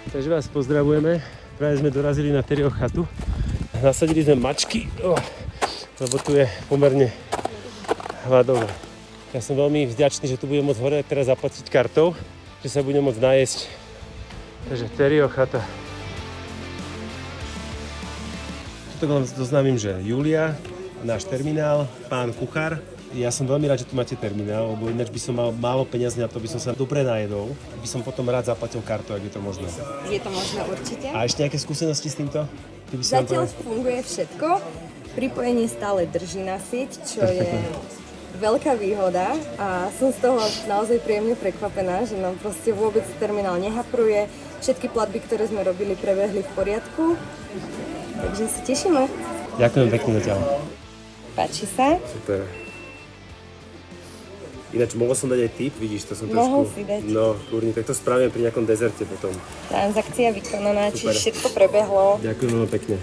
Takže vás pozdravujeme. Práve sme dorazili na Terryho chatu. Nasadili sme mačky, lebo tu je pomerne hladové. Ja som veľmi vďačný, že tu budem môcť hore teraz zaplatiť kartou, že sa budem môcť najesť. Takže Terryho chata. Tuto vám doznámim, že Julia, náš terminál, pán kuchár. Ja som veľmi rád, že tu máte terminál, lebo ináč by som mal málo peňazí na to, by som sa dobre najedol. By som potom rád zaplatil kartu, ak je to možné. Je to možné určite. A ešte nejaké skúsenosti s týmto? Zatiaľ funguje všetko. Pripojenie stále drží na sieť, čo je veľká výhoda a som z toho naozaj príjemne prekvapená, že nám proste vôbec terminál nehapruje. Všetky platby, ktoré sme robili, prebehli v poriadku. Takže sa tešíme. Ďakujem pekne zatiaľ. Páči sa? Super. Ináč mohol som dať aj tip, vidíš, to som trošku... Mohol si dať. No, kurni, tak to spravíme pri nejakom dezerte potom. Transakcia vykonaná, Super. čiže všetko prebehlo. Ďakujem veľmi pekne.